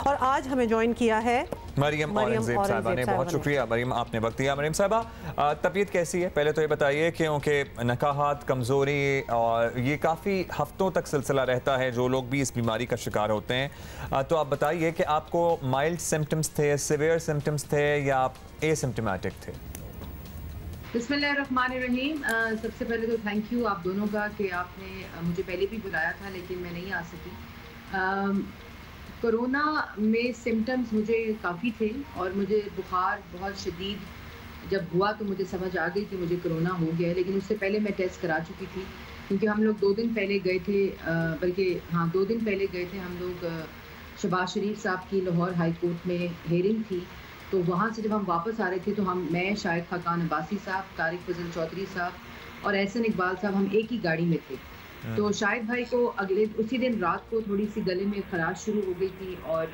और आज हमें ज्वाइन किया है मरियम औरंगजेब साहिबा ने। बहुत शुक्रिया मरियम, आपने वक्त दिया। मरियम साहिबा, तबीयत कैसी है पहले तो ये बताइए, क्योंकि नकाहात, कमज़ोरी और ये काफ़ी हफ्तों तक सिलसिला रहता है, जो लोग भी इस बीमारी का शिकार होते हैं। तो आप बताइए कि आपको माइल्ड सिम्टम्स थे, सिवियर सिम्टम्स थे या आप एसिम्टोमेटिक थे? बिस्मिल्लाहिर्रहमानिर्रहीम। सबसे पहले तो थैंक यू आप दोनों का कि आपने मुझे पहले भी बुलाया था लेकिन मैं नहीं आ सकी। कोरोना में सिम्टम्स मुझे काफ़ी थे और मुझे बुखार बहुत शदीद जब हुआ तो मुझे समझ आ गई कि मुझे कोरोना हो गया है, लेकिन उससे पहले मैं टेस्ट करा चुकी थी क्योंकि हम लोग 2 दिन पहले गए थे, बल्कि हाँ 2 दिन पहले गए थे हम लोग। शहबाज शरीफ साहब की लाहौर हाई कोर्ट में हेयरिंग थी, तो वहाँ से जब हम वापस आ रहे थे तो मैं शाहिद खाकान अब्बासी साहब, तारिक फजल चौधरी साहब और एहसन इकबाल साहब, हम एक ही गाड़ी में थे। तो शाहिद भाई को उसी दिन रात को थोड़ी सी गले में खराश शुरू हो गई थी और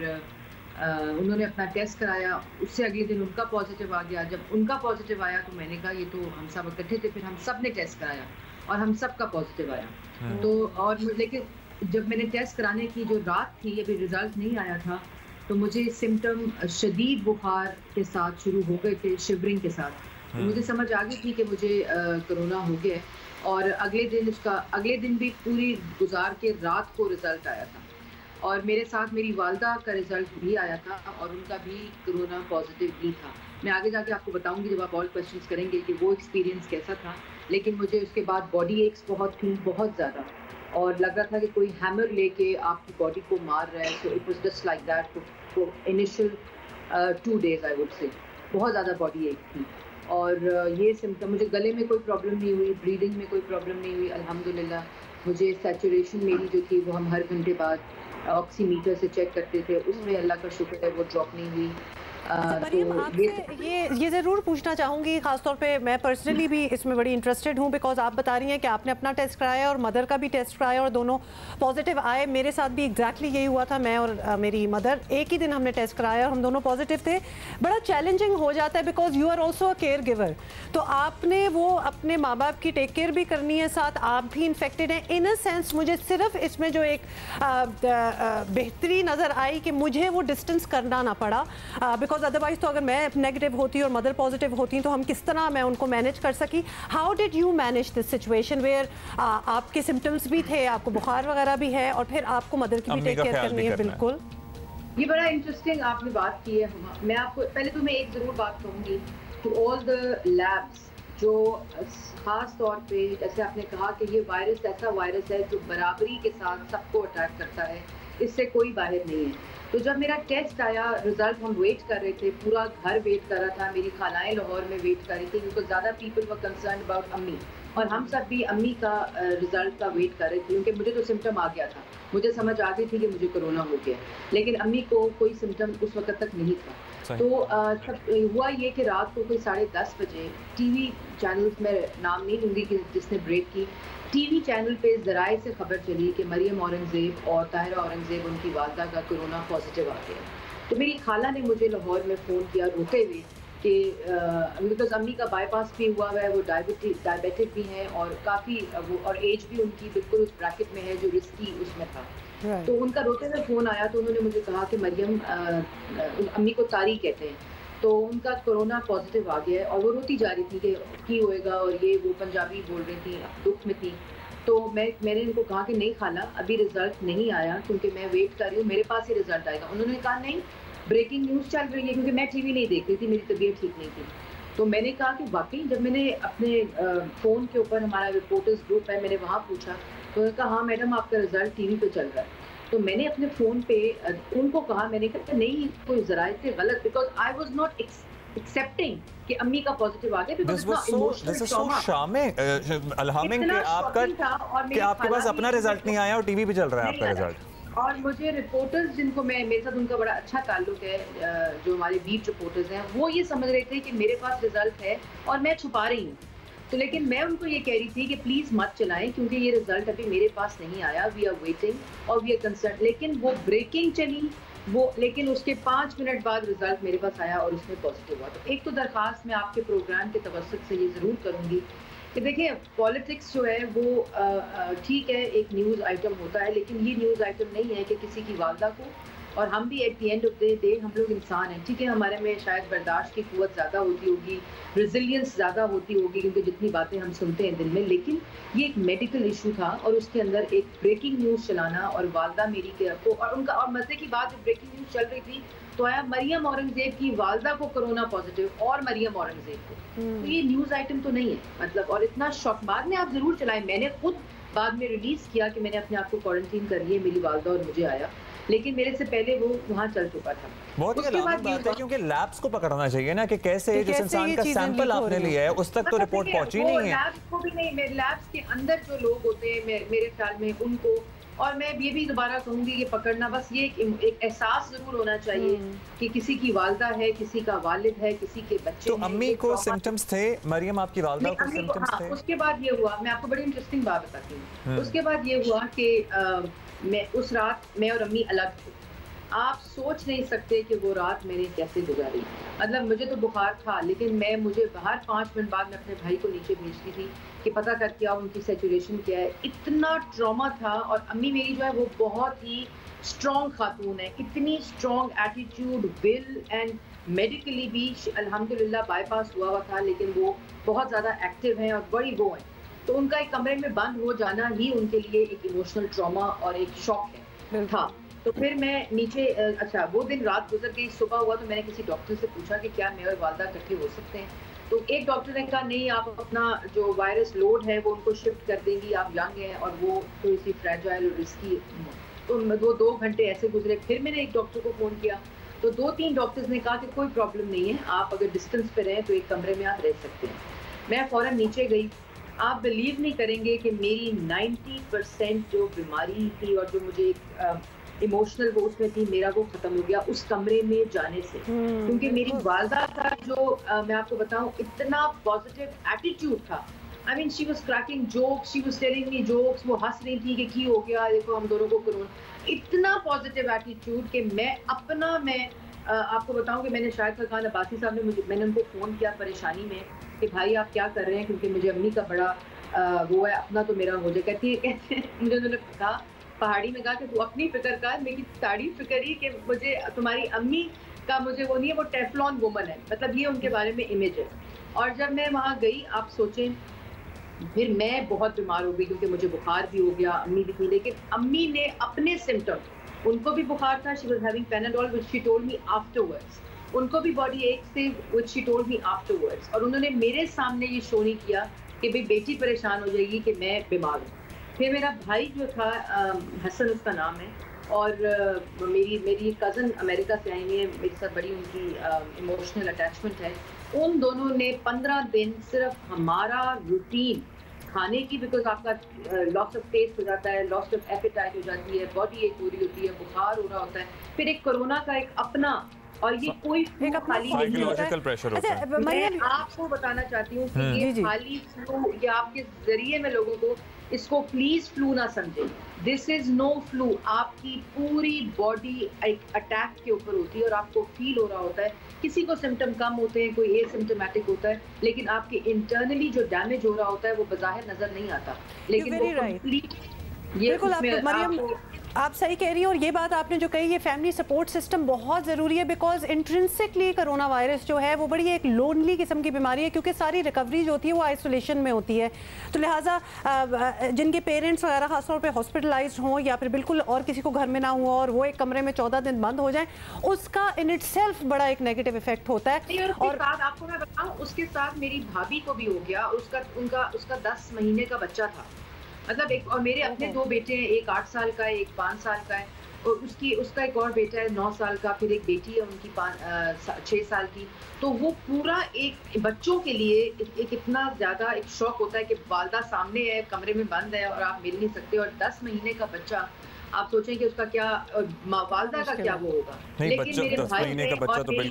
उन्होंने अपना टेस्ट कराया। उससे अगले दिन उनका पॉजिटिव आ गया। जब उनका पॉजिटिव आया तो मैंने कहा ये तो हम सब इकट्ठे थे, फिर हम सब ने टेस्ट कराया और हम सब का पॉजिटिव आया। तो और लेकिन जब मैंने टेस्ट कराने की जो रात थी, अभी रिजल्ट नहीं आया था, तो मुझे सिम्टम शदीद बुखार के साथ शुरू हो गए थे, शिवरिंग के साथ। तो मुझे समझ आ गई थी कि मुझे कोरोना हो गया। और अगले दिन भी पूरी गुजार के रात को रिज़ल्ट आया था और मेरे साथ मेरी वालदा का रिज़ल्ट भी आया था और उनका भी कोरोना पॉजिटिव ही था। मैं आगे जाके आपको बताऊंगी जब आप और क्वेश्चंस करेंगे कि वो एक्सपीरियंस कैसा था। लेकिन मुझे उसके बाद बॉडी एक्स बहुत थी, बहुत ज़्यादा, और लग रहा था कि कोई हैमर लेके आपकी बॉडी को मार रहा है। So it was just like that for initial 2 days I would say. बहुत ज़्यादा बॉडी एक थी और ये सिम्टम, मुझे गले में कोई प्रॉब्लम नहीं हुई, ब्रीदिंग में कोई प्रॉब्लम नहीं हुई अल्हम्दुलिल्लाह। मुझे सैचुरेशन मेरी जो थी वो हम हर घंटे बाद ऑक्सीमीटर से चेक करते थे, उसमें अल्लाह का शुक्र है वो ड्रॉप नहीं हुई। मरियम, आपसे ये ज़रूर पूछना चाहूँगी, ख़ासतौर पे मैं पर्सनली भी इसमें बड़ी इंटरेस्टेड हूँ, बिकॉज आप बता रही हैं कि आपने अपना टेस्ट कराया और मदर का भी टेस्ट कराया और दोनों पॉजिटिव आए। मेरे साथ भी एग्जैक्टली यही हुआ था, मैं और मेरी मदर एक ही दिन हमने टेस्ट कराया और हम दोनों पॉजिटिव थे। बड़ा चैलेंजिंग हो जाता है because you are also a caregiver, तो आपने वो अपने माँ बाप की टेक केयर भी करनी है, साथ आप भी इन्फेक्टेड हैं। इन अ सेंस मुझे सिर्फ इसमें जो एक बेहतरी नज़र आई कि मुझे वो डिस्टेंस करना ना पड़ा, बिकॉज अदरवाइज तो अगर मैं नेगेटिव होती और मदर पॉजिटिव होती तो हम किस तरह मैं उनको मैनेज कर सकी। How did you manage this situation where आपके सिम्टम्स भी थे, आपको बुखार वगैरह भी है और फिर आपको मदर की भी टेक केयर करनी है? बिल्कुल, ये बड़ा इंटरेस्टिंग आपने बात की है। मैं आपको पहले तो मैं एक ज़रूर बात कहूँगी टू ऑल द लैब्स, जो ख़ास तौर पे जैसे आपने कहा कि ये वायरस ऐसा वायरस है जो बराबरी के साथ सबको अटैक करता है, इससे कोई बाहर नहीं है। तो जब मेरा टेस्ट आया, रिजल्ट हम वेट कर रहे थे, पूरा घर वेट कर रहा था, मेरी खालाएं लाहौर में वेट कर रही थी क्योंकि ज़्यादा पीपल वर कंसर्न अबाउट अम्मी, और हम सब भी अम्मी का रिजल्ट का वेट कर रहे थे क्योंकि मुझे तो सिम्टम आ गया था, मुझे समझ आ गई थी कि मुझे कोरोना हो गया, लेकिन अम्मी को कोई सिम्टम उस वक्त तक नहीं था। तो हुआ ये कि रात को कोई 10:30 बजे टीवी चैनल्स में, नाम नहीं लूँगी कि जिसने ब्रेक की, टीवी चैनल पे ज़राए से खबर चली कि मरियम औरंगज़ेब और ताहिरा औरंगज़ेब, उनकी वालदा का कोरोना पॉजिटिव आ गया। तो मेरी खाला ने मुझे लाहौर में फ़ोन किया रोते हुए कि बिकॉज अम्मी का बाईपास भी हुआ हुआ है, वो डायबिटिक भी हैं और काफ़ी वो, और एज भी उनकी बिल्कुल उस ब्रैकेट में है जो रिस्की उसमें था। तो उनका रोते हुए फ़ोन आया तो उन्होंने मुझे कहा कि मरियम, अम्मी को तारी कहते हैं, तो उनका कोरोना पॉजिटिव आ गया है। और वो रोती जा रही थी कि की होएगा, और ये वो पंजाबी बोल रही थी, दुख में थी। तो मैंने इनको कहा कि नहीं खाला, अभी रिजल्ट नहीं आया क्योंकि मैं वेट कर रही हूँ, मेरे पास ही रिजल्ट आएगा। उन्होंने कहा नहीं, ब्रेकिंग न्यूज़ चल रही है, क्योंकि मैं टीवी नहीं देख रही थी, मेरी तबीयत ठीक नहीं थी। तो मैंने कहा कि वाकई, जब मैंने अपने फ़ोन के ऊपर, हमारा रिपोर्टर्स ग्रुप है, मैंने वहाँ पूछा तो उन्होंने कहा हाँ मैडम आपका रिजल्ट टीवी पे चल रहा है। तो मैंने अपने फ़ोन पे उनको कहा, मैंने कहा नहीं कोई ज़राए से गलत, because I was not accepting कि अम्मी का पॉजिटिव आ गया। This is so शामिल अल्हामिंग कि आपके पास अपना रिजल्ट नहीं आया और टीवी पे चल रहा है आपका रिजल्ट। और मुझे रिपोर्टर्स जिनको मेरे साथ उनका बड़ा अच्छा ताल्लुक है, जो हमारे बीट रिपोर्टर्स हैं, वो ये समझ रहे थे कि मेरे पास रिजल्ट है और मैं छुपा रही हूँ। तो लेकिन मैं उनको ये कह रही थी कि प्लीज़ मत चलाएं क्योंकि ये रिजल्ट अभी मेरे पास नहीं आया, वी आर वेटिंग और वी आर कंसर्न। लेकिन वो ब्रेकिंग चली वो, लेकिन उसके 5 मिनट बाद रिजल्ट मेरे पास आया और उसमें पॉजिटिव हुआ। तो एक तो दरख्वास्त मैं आपके प्रोग्राम के तवस्सुत से ये ज़रूर करूँगी कि देखिए, पॉलिटिक्स जो है वो ठीक है, एक न्यूज़ आइटम होता है, लेकिन ये न्यूज़ आइटम नहीं है कि किसी की वालदा को और हम भी at the end of the day हम लोग इंसान हैं, ठीक है, हमारे में शायद बर्दाश्त की कुव्वत ज़्यादा होती होगी, रेजिलियंस ज़्यादा होती होगी, क्योंकि जितनी बातें हम सुनते हैं दिन में, लेकिन ये एक मेडिकल इशू था और उसके अंदर एक ब्रेकिंग न्यूज़ चलाना और वालदा मेरी के को और उनका, और मज़े की बात ब्रेकिंग न्यूज़ चल रही थी तो आया मरियम औरंगजेब की वालदा को कोरोना पॉजिटिव और मरियम औरंगजेब को, तो ये न्यूज़ आइटम तो नहीं है मतलब, और इतना शॉक बाद में आप ज़रूर चलाएं, मैंने खुद बाद में रिलीज किया कि मैंने अपने आप को क्वारंटीन कर लिया, मेरी वालदा और मुझे आया, लेकिन मेरे से पहले वो वहाँ चल चुका था। बहुत ही अलार्मिंग बात है, क्योंकि लैब्स को पकड़ना चाहिए ना कि कैसे जिस इंसान का सैंपल आपने लिया है उस तक तो रिपोर्ट पहुंची नहीं है। लैब्स को भी नहीं, मेरे लैब्स के अंदर जो लोग होते हैं मेरे ख्याल में उनको, और मैं ये भी दोबारा कहूंगी कि पकड़ना, बस ये एक एहसास जरूर होना चाहिए कि किसी की वालदा है, किसी का वालिद है, किसी के बच्चे। तो अम्मी को सिम्टम्स थे, मरियम आपकी वालदा को सिम्टम्स थे? उसके बाद ये हुआ, मैं आपको बड़ी इंटरेस्टिंग बात बताती हूँ। उसके बाद ये हुआ कि मैं उस रात मैं और अम्मी अलग थे। आप सोच नहीं सकते कि वो रात मैंने कैसे गुजारी। मतलब मुझे तो बुखार था, लेकिन मुझे हर 5 मिनट बाद मैं अपने भाई को नीचे भेजती थी कि पता करके आओ उनकी सैचुरेशन क्या है। इतना ट्रॉमा था, और अम्मी मेरी जो है वो बहुत ही स्ट्रॉन्ग खातून है, इतनी strong attitude, will and medically भी अल्हम्दुलिल्लाह बाईपास हुआ था, लेकिन वो बहुत ज़्यादा एक्टिव हैं और बड़ी वो हैं। तो उनका एक कमरे में बंद हो जाना ही उनके लिए एक इमोशनल ट्रॉमा और एक शॉक था। तो फिर मैं नीचे, अच्छा वो दिन रात गुजर गई, सुबह हुआ तो मैंने किसी डॉक्टर से पूछा कि क्या मैं और वालदा इकट्ठे हो सकते हैं। तो एक डॉक्टर ने कहा नहीं, आप अपना जो वायरस लोड है वो उनको शिफ्ट कर देंगी, आप यंग हैं और वो थोड़ी सी फ्रेजाइल और रिस्की। तो वो 2 घंटे ऐसे गुजरे। फिर मैंने एक डॉक्टर को फ़ोन किया, तो 2-3 डॉक्टर्स ने कहा कि कोई प्रॉब्लम नहीं है, आप अगर डिस्टेंस पे रहें तो एक कमरे में आप रह सकते हैं। मैं फ़ौरन नीचे गई। आप बिलीव नहीं करेंगे कि मेरी 90% जो बीमारी थी और जो मुझे इमोशनल वो उसमें थी, मेरा वो खत्म हो गया उस कमरे में जाने से। क्योंकि मेरी वालदा का जो मैं आपको बताऊं, इतना पॉजिटिव एटीट्यूड था। I mean she was cracking jokes, she was telling me jokes, वो हंस रही थी कि हो गया, देखो हम दोनों को कोरोना। इतना पॉजिटिव एटीट्यूड कि मैं आपको बताऊं कि मैंने शाहिद खान अब्बासी साहब ने मैंने उनको फ़ोन किया परेशानी में कि भाई आप क्या कर रहे हैं, क्योंकि मुझे अम्मी का बड़ा वो है, अपना तो मेरा हो जाए। कहते मुझे उन्होंने कहा, पहाड़ी में कहा कि तू अपनी फिक्र कर, मेरी सारी फिक्र ही कि मुझे तुम्हारी अम्मी का मुझे वो नहीं है, वो टेफ्लॉन वुमन है, मतलब ये उनके बारे में इमेज है। और जब मैं वहाँ गई, आप सोचें, फिर मैं बहुत बीमार हो गई क्योंकि मुझे बुखार भी हो गया, अम्मी भी थी, लेकिन अम्मी ने अपने सिम्टम्स, उनको भी बुखार था, she was having Panadol which she told me afterwards, उनको भी बॉडी एक से which she told me afterwards, और उन्होंने मेरे सामने ये शो नहीं किया कि भाई बेटी परेशान हो जाएगी कि मैं बीमार हूँ। फिर मेरा भाई जो था, हसन उसका नाम है, और मेरी कज़न अमेरिका से आई हुई है, मेरे साथ बड़ी उनकी इमोशनल अटैचमेंट है। उन दोनों ने 15 दिन सिर्फ हमारा रूटीन खाने की, बिकॉज आपका लॉस ऑफ टेस्ट हो जाता है, लॉस ऑफ एपेटाइट हो जाती है, बॉडी एक पूरी होती है, बुखार हो रहा होता है, फिर एक कोरोना का एक अपना, और ये कोई खाली नहीं होता है। मैं आपको बताना चाहती हूँ कि ये खाली फ्लू, या आपके जरिए में लोगों को इसको प्लीज फ्लू ना समझे, दिस इज नो फ्लू। आपकी पूरी बॉडी एक अटैक के ऊपर होती है और आपको फील हो रहा होता है। किसी को सिम्टम कम होते हैं, कोई एसिम्टोमेटिक होता है, लेकिन आपके इंटरनली जो डैमेज हो रहा होता है वो बाहर नजर नहीं आता, लेकिन वो कंप्लीट। बिल्कुल मरियम आप सही कह रही हैं, और ये बात आपने जो कही, ये फैमिली सपोर्ट सिस्टम बहुत ज़रूरी है, बिकॉज इंट्रिंसिकली कोरोना वायरस जो है वो बड़ी एक लोनली किस्म की बीमारी है, क्योंकि सारी रिकवरी जो होती है वो आइसोलेशन में होती है। तो लिहाजा जिनके पेरेंट्स वगैरह खासतौर पे हॉस्पिटलाइज्ड हों या फिर बिल्कुल और किसी को घर में ना हुआ और वो एक कमरे में 14 दिन बंद हो जाए, उसका इन इटसेल्फ बड़ा एक नेगेटिव इफेक्ट होता है। और आपको मैं बताऊँ, उसके साथ मेरी भाभी को भी हो गया, उसका 10 महीने का बच्चा था, मतलब एक, और मेरे अपने 2 बेटे हैं, एक 8 साल का है, एक 5 साल का है, और उसका एक और बेटा है 9 साल का, फिर एक बेटी है उनकी 6 साल की। तो वो पूरा एक बच्चों के लिए एक इतना ज़्यादा एक शौक होता है कि वालदा सामने है, कमरे में बंद है और आप मिल नहीं सकते, और 10 महीने का बच्चा, आप सोचें कि उसका क्या, वालदा का क्या वो होगा। लेकिन मेरे भाई ने और मेरी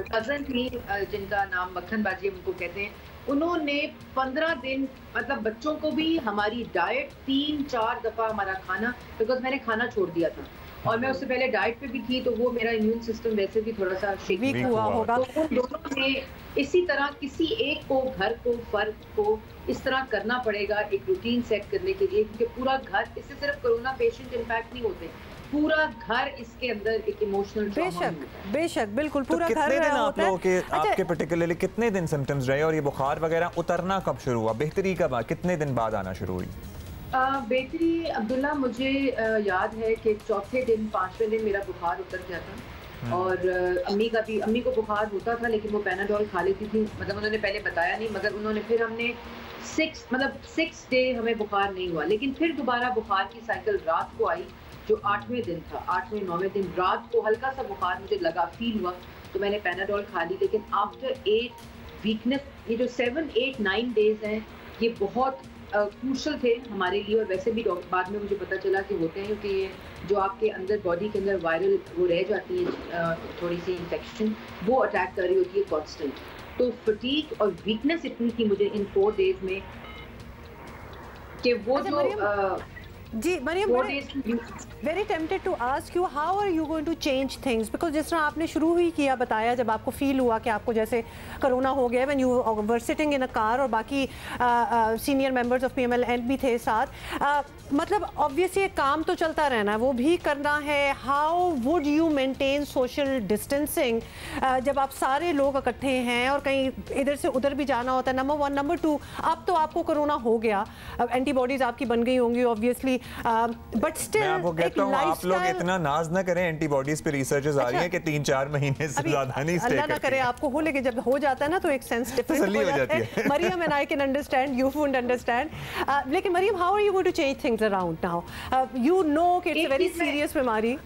कज़न थी जिनका नाम मक्खन बाजी उनको कहते हैं, उन्होंने 15 दिन, मतलब बच्चों को भी हमारी डाइट 3-4 दफ़ा हमारा खाना, बिकॉज मैंने खाना छोड़ दिया था और मैं उससे पहले डाइट पे भी थी, तो वो मेरा इम्यून सिस्टम वैसे भी थोड़ा सा वीक हुआ होगा। तो उन दोनों ने इसी तरह किसी एक को, घर को, फर्द को इस तरह करना पड़ेगा एक रूटीन सेट करने के लिए, क्योंकि पूरा घर, इससे सिर्फ कोरोना पेशेंट इम्पैक्ट नहीं होते, पूरा घर इसके अंदर एक इमोशनल बेशक बेशक बिल्कुल पूरा तो घर कितने दिन आप लोगों के अच्छा, आपके पर्टिकुलरली कितने दिन सिम्टम्स रहे और ये बुखार वगैरह उतरना कब शुरू हुआ, बेहतरी कब कितने दिन बाद आना शुरू हुई? बेहतरी अब्दुल्ला मुझे याद है कि चौथे दिन 5वें दिन मेरा बुखार उतर गया था और अम्मी को बुखार होता था लेकिन वो पैनाडोल खा लेती थी, मतलब उन्होंने पहले बताया नहीं, मगर उन्होंने फिर हमने 6 डे हमें बुखार नहीं हुआ, लेकिन फिर दोबारा बुखार की साइकिल रात को आई जो 8वें दिन था, 8वें 9वें दिन रात को हल्का सा बुखार मुझे लगा, फील हुआ, तो मैंने पैनाडोल खा ली। लेकिन आफ्टर 8 वीकनेस, ये जो 7, 8, 9 डेज हैं ये बहुत क्रूशल थे हमारे लिए, और वैसे भी बाद में मुझे पता चला कि होते हैं क्योंकि ये जो आपके अंदर बॉडी के अंदर वायरल वो रह जाती है थोड़ी सी इन्फेक्शन, वो अटैक कर रही होती है कॉन्स्टेंट। तो फटीग और वीकनेस इतनी थी मुझे इन 4 डेज में कि वो जो जी Maryam, very tempted to ask you how are you going to change things, because जिस तरह आपने शुरू ही किया बताया जब आपको फील हुआ कि आपको जैसे कोरोना हो गया, when you were sitting in a car और बाकी सीनियर मेंबर्स ऑफ PMLN भी थे साथ, मतलब ऑब्वियसली काम तो चलता रहना है, वो भी करना है। How would you maintain social distancing जब आप सारे लोग इकट्ठे हैं और कहीं इधर से उधर भी जाना होता है? नंबर 1, नंबर 2, अब तो आपको कोरोना हो गया, अब एंटीबॉडीज आपकी बन गई होंगी ऑब्वियसली, बट स्टिल आप लोग इतना नाज ना करें, एंटीबॉडीज पे रिसर्चेस आ रही हैं कि 3-4 महीने से ज्यादा नहीं स्टे अल्लाह ना करे आपको हो, लेकिन जब हो जाता है ना तो एक सेंस डिफरेंट हो जाता है। Maryam and I can understand, you wouldn't understand, लेकिन Maryam how are you going to change things around now? You know कि इट्स अ वेरी सीरियस बीमारी।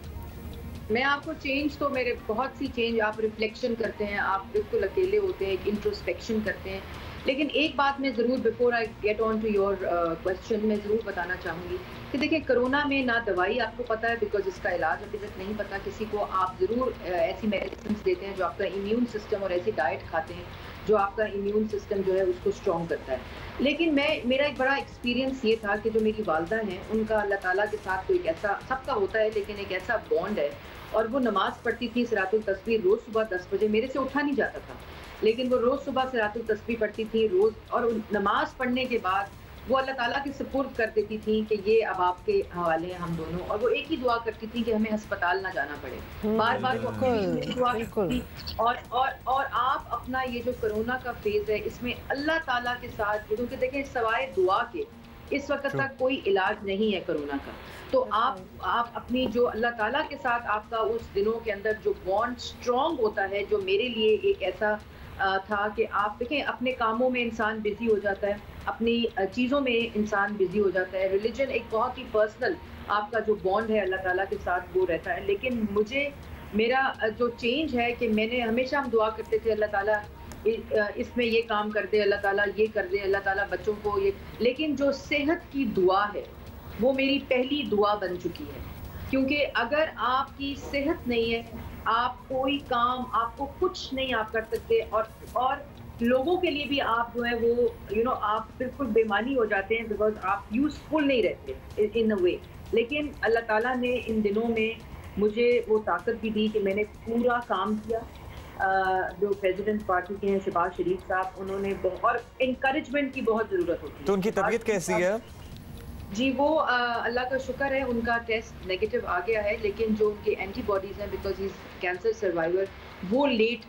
मैं आपको चेंज तो मेरे बहुत सी चेंज, आप रिफ्लेक्शन करते हैं, आप बिल्कुल अकेले होते हैं, एक इंट्रोस्पेक्शन करते हैं, लेकिन एक बात मैं ज़रूर before I get on to your question मैं ज़रूर बताना चाहूँगी कि देखिए कोरोना में ना दवाई आपको पता है बिकॉज इसका इलाज अभी तक नहीं पता किसी को, आप ज़रूर ऐसी मेडिसिन देते हैं जो आपका इम्यून सिस्टम, और ऐसी डाइट खाते हैं जो आपका इम्यून सिस्टम जो है उसको स्ट्रॉन्ग करता है। लेकिन मेरा एक बड़ा एक्सपीरियंस ये था कि जो मेरी वालदा हैं उनका अल्लाह ताला के साथ कोई ऐसा, सबका होता है लेकिन एक ऐसा बॉन्ड है, और वो नमाज़ पढ़ती थी सिरातुल तस्बीह रोज़ सुबह 10 बजे, मेरे से उठा नहीं जाता था लेकिन वो रोज़ सुबह सिरातुल तस्बीह पढ़ती थी रोज़, और नमाज पढ़ने के बाद वो अल्लाह ताला की सुपुर्द कर देती थी कि ये अब आपके हवाले हैं हम दोनों, और वो एक ही दुआ करती थी कि हमें अस्पताल ना जाना पड़े, बार बार वो दुआ करती थी। और आप अपना ये जो कोरोना का फेज है इसमें अल्लाह ताला के साथ, क्योंकि देखें सवाए दुआ के इस वक्त तक कोई इलाज नहीं है कोरोना का, तो आप अपनी जो अल्लाह ताला के साथ आपका उस दिनों के अंदर जो बॉन्ड स्ट्रॉन्ग होता है, जो मेरे लिए एक ऐसा था कि आप देखें अपने कामों में इंसान बिजी हो जाता है, अपनी चीज़ों में इंसान बिजी हो जाता है, रिलीजन एक बहुत ही पर्सनल आपका जो बॉन्ड है अल्लाह ताला के साथ वो रहता है। लेकिन मुझे मेरा जो चेंज है कि मैंने हमेशा हम दुआ करते थे अल्लाह ताला इसमें ये काम कर दे, अल्लाह ताला ये कर दे, अल्लाह ताला बच्चों को ये, लेकिन जो सेहत की दुआ है वो मेरी पहली दुआ बन चुकी है, क्योंकि अगर आपकी सेहत नहीं है आप कोई काम, आपको कुछ नहीं आप कर सकते, और लोगों के लिए भी आप जो है वो आप बिल्कुल बेमानी हो जाते हैं बिकॉज आप यूजफुल नहीं रहते इन अ वे। लेकिन अल्लाह ताला ने इन दिनों में मुझे वो ताकत भी दी कि मैंने पूरा काम किया। जो प्रेसिडेंट पार्टी के हैं शहबाज शरीफ साहब, उन्होंने और इंकरेजमेंट की बहुत ज़रूरत होती है। तो उनकी तबीयत कैसी है? जी वो अल्लाह का शुक्र है उनका टेस्ट नेगेटिव आ गया है, लेकिन जो उनके एंटीबॉडीज़ हैं बिकॉज ही कैंसर सर्वाइवर वो लेट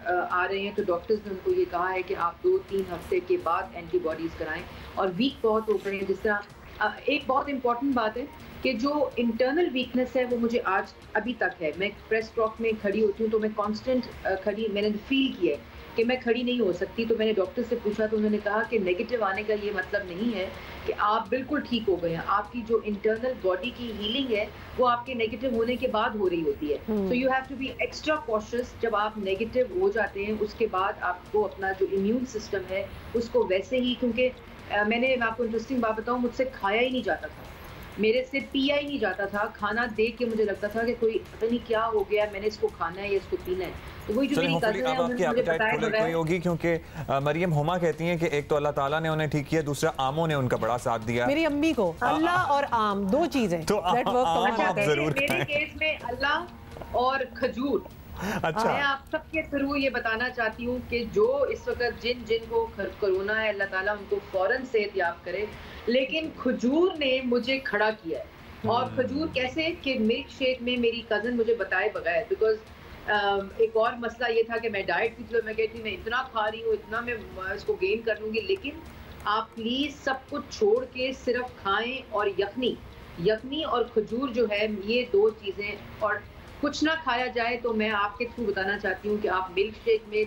आ रहे हैं, तो डॉक्टर्स ने उनको ये कहा है कि आप 2-3 हफ्ते के बाद एंटीबॉडीज़ कराएं, और वीक बहुत हो गए हैं। जिस तरह एक बहुत इंपॉर्टेंट बात है कि जो इंटरनल वीकनेस है वो मुझे आज अभी तक है, मैं प्रेस टॉक में खड़ी होती हूँ तो मैं कांस्टेंट खड़ी, मैंने फील किया है कि मैं खड़ी नहीं हो सकती, तो मैंने डॉक्टर से पूछा तो उन्होंने कहा कि नेगेटिव आने का ये मतलब नहीं है कि आप बिल्कुल ठीक हो गए हैं, आपकी जो इंटरनल बॉडी की हीलिंग है वो आपके नेगेटिव होने के बाद हो रही होती है। So you have to be extra cautious, जब आप नेगेटिव हो जाते हैं उसके बाद आपको अपना जो इम्यून सिस्टम है उसको वैसे ही, क्योंकि मैं आपको इंटरेस्टिंग बात बताऊँ, मुझसे खाया ही नहीं जाता था, मेरे से पिया ही नहीं जाता था, खाना देख के मुझे लगता था कि कोई पता नहीं क्या हो गया, मैंने इसको खाना है या इसको पीना है। तो वही जो मेरी कज़न है उन्होंने मुझे बताया होगी, क्योंकि मरियम हुमा कहती हैं कि एक तो अल्लाह ताला ने उन्हें ठीक किया, दूसरा आमों ने उनका बड़ा साथ दिया। मेरी अम्मी को अल्लाह और आम दो चीजें तो मेरे केस में अल्लाह और खजूर। अच्छा, मैं आप सबके थ्रू ये बताना चाहती हूँ कि जो इस वक्त जिनको कोरोना है अल्लाह ताला उनको फौरन सेहत याब करे, लेकिन खजूर ने मुझे खड़ा किया है। और खजूर कैसे कि मिल्क शेक में मेरी कज़न मुझे बताए बगैर, बिकॉज एक और मसला ये था कि मैं डाइट थी, तो मैं कहती मैं इतना खा रही हूँ, इतना मैं इसको गेन कर लूँगी, लेकिन आप प्लीज़ सब कुछ छोड़ के सिर्फ खाएं। और यखनी और खजूर जो है, ये 2 चीज़ें, और कुछ ना खाया जाए तो मैं आपके थ्रू बताना चाहती हूँ कि आप मिल्क शेक में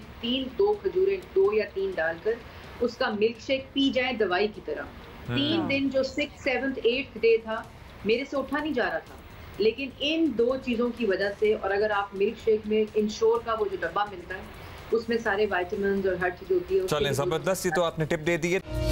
2 खजूरें 2 या 3 डालकर उसका मिल्क शेक पी जाए दवाई की तरह। 3 दिन जो 6th 7th 8th डे था, मेरे से उठा नहीं जा रहा था, लेकिन इन 2 चीज़ों की वजह से। और अगर आप मिल्क शेक में इंश्योर का वो जो डब्बा मिलता है, उसमें सारे विटामिन्स और हर चीज़ होती है। चलें, ज़बरदस्त, तो आपने टिप दे दी है।